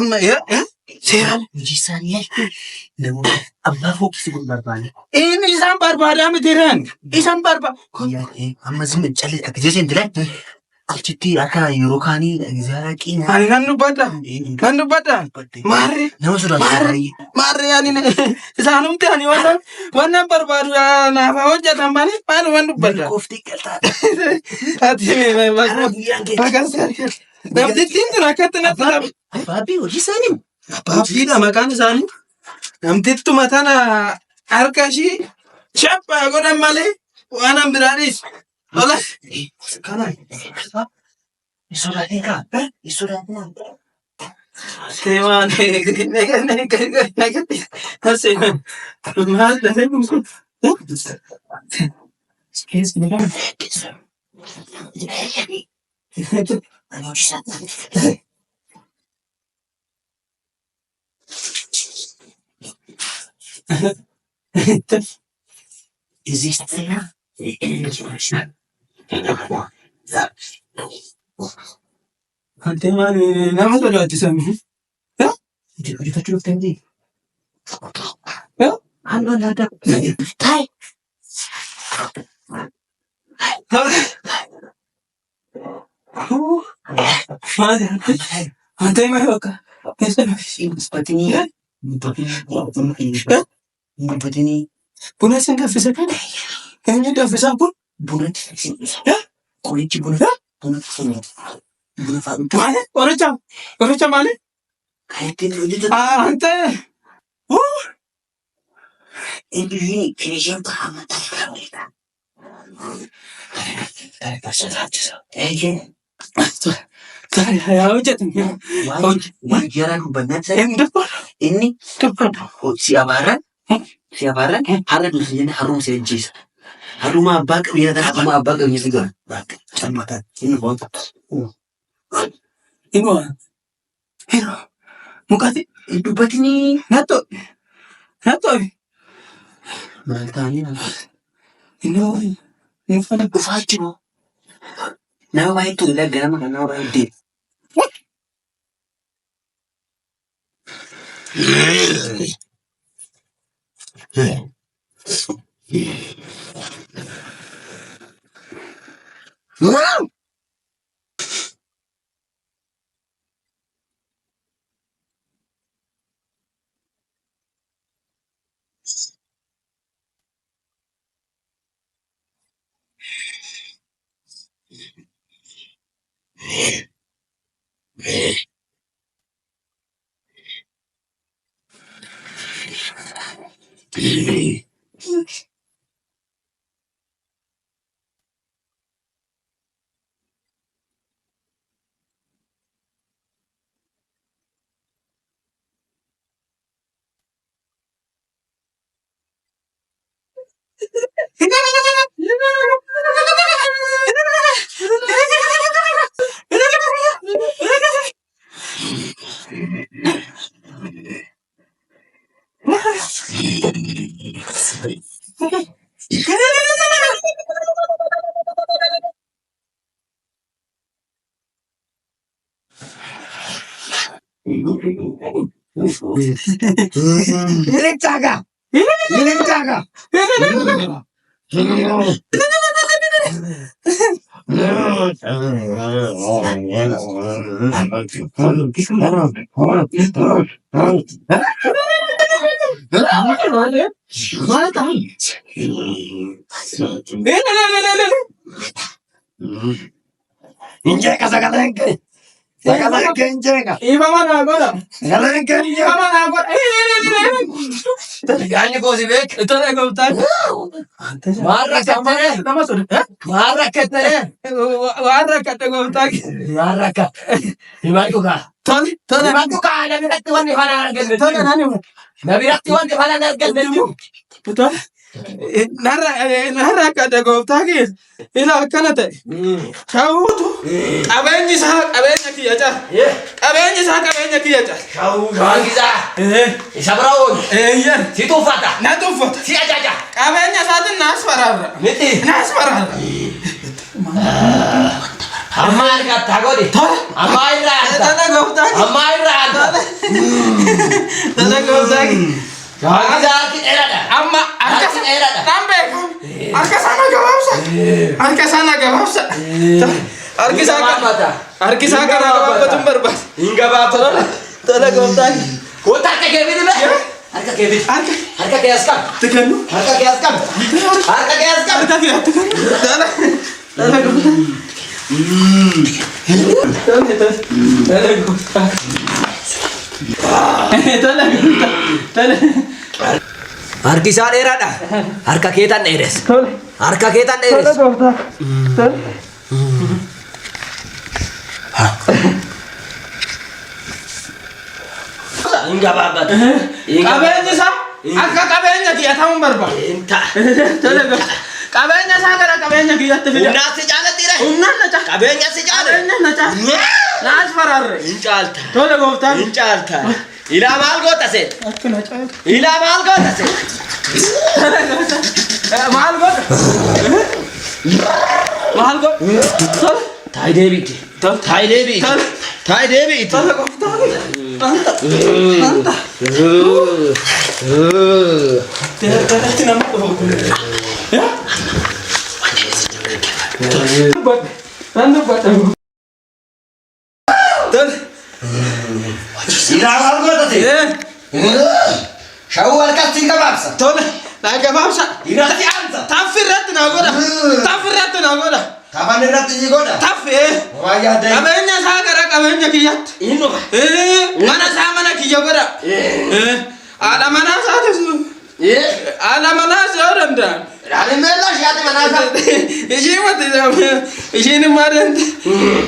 amma seeraan hojii isaanii yaaltu namoota abbaa fokkisi kun barbaade. Inni isaan barbaadaa mitiiraan isaan barbaada. Amma zimmi callee akka jeeseen dilan achitti akka yeroo kaanii zaaqii. Ani nan dubbadha. Maarree nama sodaatu. Maarree ani isaanumti ani waan barbaadu naaf hojjetan malee maal waan dubbadha. Qofti galtaa. Ati bagarsiisa. Namtittiin jira akkatti natti dhabe. Abbaabii hojii isaanii. Abbaabiidha maqaan isaanii. Namtittu matana harka ishii shabbaa godhan malee waan biraanis. Ola. Kanaan. Isoraatee kaa. Isoraatee. Seemaan nagatti. Seemaan. Maal dafee kun. Keessi nagaa. Esiste Ante mani nama sodaachisa miti. Hojjetachuu dhufte miti. Halluu adda taa'e. Maali ante maal bakka Batini buna sin danfisa kan eenyu danfisaa kun buna qorichi buna fa'a maali qoricha maali ante inni kirisheen ta'ama ta'e yaa hojjetan waan jaraan hubannaatsa inni si abaarran har'a duusa jenne harrumsa ejjiisa. Harruma abbaa qabeenya kana akkuma abbaa qabeenya si gara. Cammataan inni boonta. Inni mukati dubbatini natto. Maal ta'anii inni fana dhufaa jiru. Nama baay'eetu ganama kan nama baay'ee Nilecaka. Iba mana agora? Iba mana agora? Yani kosi bek. Itu ada kau tahu? Marah katanya. Nama sudah. Marah katanya. Marah kata kau tahu. Marah kat. Iba itu kah? Tadi. Iba itu kah? Nabi ratuan di mana harga? Tadi nani? Nabi ratuan di mana harga? Betul. Nara kata kau tahu. Ila kanate. Kau tu. Abang kiya cha. Abang kiya cha. Kau kita. Isa berau. Iya. Si tufata. Na tufata. Si aja. Abang satu nas parah. Miti. Nas parah. Amma argatta godhi. Amma irraa. Tana gooftaa. Amma irraa. Tana gooftaa. Harki dheeraadha. Amma Harki dheeraadha. nan beeku. Harka sana gabaabsa. Harka sana gabaabsa. Harki isaa kana gabaabatuun barbaada. Hin gabaabatu. Tana gooftaa. Kota harka keebiin be. Harka keebiin. Harka kee as qaba. Tikannu. Harka kee as qaba. Harka kee as qaba. Harka kee tikannu. Tana gooftaa. Harki isaa dheeraadha. Harka keetan dheeres. Harka keetan dheeres. Hin gabaabatu. Qabeenya isaa akka qabeenya kiyya ta'uun barbaada. Qabeenya isaa gara qabeenya kiyyatti fida. Humnaa si caalatti Humnaan na caala. Qabeenya si caala. Qabeenya na caala. Naas faraarre. Hin caalta. Tole gooftaan. Hin caalta. Ilaa maal goota seet? Akka na caala. Ilaa maal goota seet? Maal godha? Maal godha? Tole. Taa'ii deebiiti. Taa'ii deebiiti. Taa'ii deebiiti. Tole gooftaan. Anta. Teeratti nama dhufu. Tan dubbadha. Tole. Ilaa maal goota seet? Shawuu harkatti gabaabsa. Tole. Naa gabaabsa. Irratti aansa. Taffi irratti naa godha. Taffi irratti naa godha. Tafan irratti ni godha. Taffi. Waa yaadda. Qabeenya isaa gara qabeenya kiyyatti. Hin dhufa. Mana isaa mana kiyya godha. Haadha manaa isaatis. Haadha manaa isaa yoo danda'an. Raanin meellaa shiyaati manaa isaa. Ishiin immoo adeemte.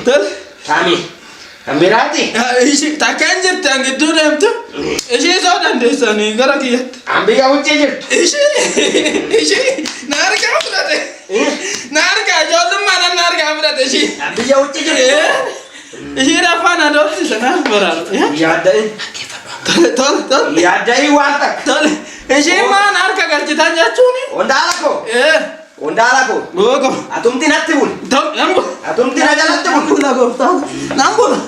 Tole. Saami. Kan biraati. Takka hin jirti an gidduu deemtu. Ishii soo dandeessanii gara kiyyatti. An biyya wuccii jirtu. Ishii na argaa fudhate. Na argaa ijoollummaadhaan na argaa fudhate ishii. An biyya wuccii jirtu. Ishii afaan adoolchisa naaf baraaru. Yaadda'in. Tole. Yaadda'in waan takka. Tole. Ishii maan harka galchitan jechuuni. Ondaala koo. Ondaala koo. Gogo. Atumti natti bul. Nambu. Atumti na jalatti bul. Nambula gooftaa. Nambula.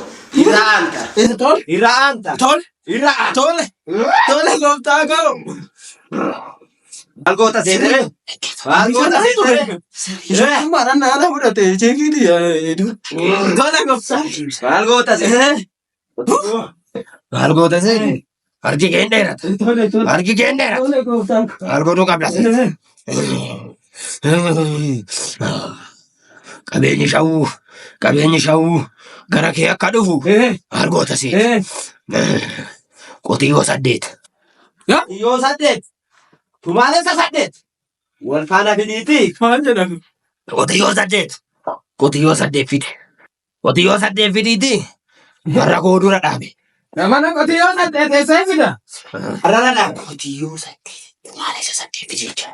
Irraa anta. Tole. Irraa anta. Tole. Irraa anta. Tole. Tole gooftaa koo. Maal goota seetere? Maal goota seetere? Ijoollummaadhaan na ala fudhate jeekiidhi. Tole gooftaa. Maal goota seetere? Maal goota seetere? Harki kee hin dheerata. Tole. Harki kee hin dheerata. Tole gooftaa. Maal godhuu qabda seetere? Qabeenyi shawuu gara kee akka dhufu maal goota seetere? Qotiyyoo 8. Qotiyyoo 8. Tumaalessa 8. Wal faana fidiiti. Maal jedhamu? Qotiyyoo 8. Qotiyyoo 8 fide. Qotiyyoo 8 fidiiti. Warra koo dura dhaabe. Namana qotiyyoo 8 eessa fida? Warra dhaabe. Qotiyyoo 8. Tumaalessa 8 fidicha.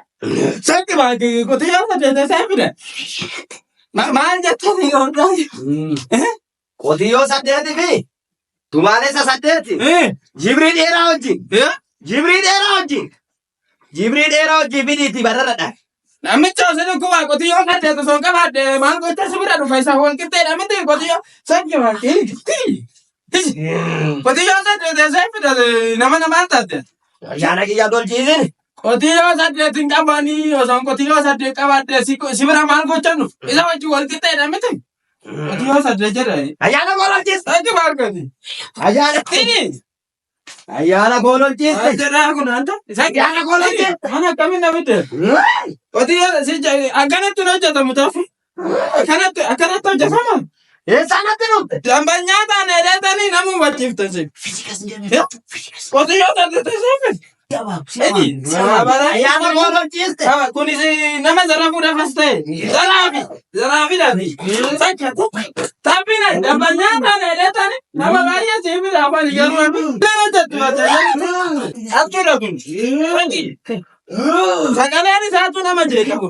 Santi baay'ee qotiyyoo 8 eessa fida? Maal jettanii gooftaa? Qotiyyoo 8 fi tumaalessa 8. Jibrii dheeraa wajjin. Jibrii dheeraa wajjin. Jibrii dheeraa wajjin fidiiti barara dhaabe. Namicha osoo dhukkubaa qotiyyoo 8 osoo hin qabaadde maal gocha sibira dhufa isa wal qixxeedha miti qotiyyoo santi baay'ee. Qotiyyoo 8 eessa fida nama namaan taate? Ayyaana kiyyaa tolchiisin. Qotiyyoo 8 hin qabanii osoo qotiyyoo 8 qabaadde sibira maal gochan dhufu isa wajjin wal qixxeedha miti. Qotiyyoo 8 jedha. Ayyaana koo tolchiis. Santi baargati. Ayyaana koo tolchiis. Jedhaa kun anta. Ayyaana koo tolchiis. Mana akkamiin namitte? Qotiyyoo akkanatti hojjetamu taafu. Akkanatti hojjetama. Eessaanatti dhufte? Dambanyaa taane dheedanii namuu bachiiftan si. Qotiyyoo 8 seefin. Ayyaana koo tolchiiste. Kunis nama zarafuudhaaf as ta'e. Zaraafiidhaaf. Taphina dambanyaa taane dheedanii nama baay'ee siifidha afaan garuu akkuma kun. Sagaleen isaatu nama jeeqamu.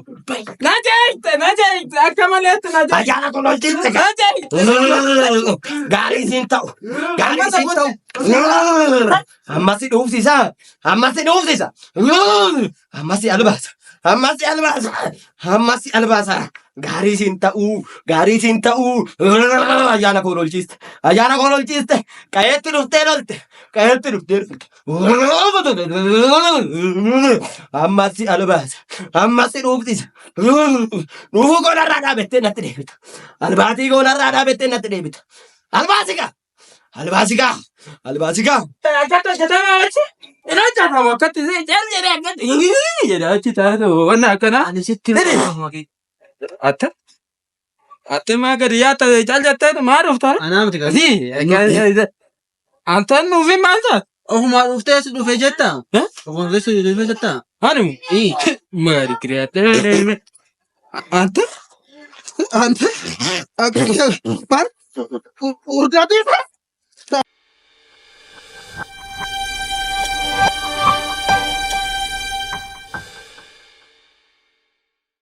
Na jeeqte akka maleetti na jeeqte. Ayyaana koo tolchiiste. Na jeeqte. Gaarii siin ta'u. Gaarii siin ta'u. Ammasi dhuufsisa. Ammasi dhuufsisa. Ammasi albaasa. Ammasi albaasa. Ammasi albaasa. gaarii siin ta'uu ayyaana koo lolchiiste qayeetti dhuftee lolte ammasi albaasa ammasi dhuuftisa dhufuu koonarraa dhaabettee natti deebita albaatii koonarraa dhaabettee natti deebita albaasigaa Ate magari yaata jaljate maar uftar. Anam tiga. Antan nufi manta. Oh maar ufte se dufe jetta. Oh resu dufe jetta. Harim. Mari kreate. Ante. Par. Urda de.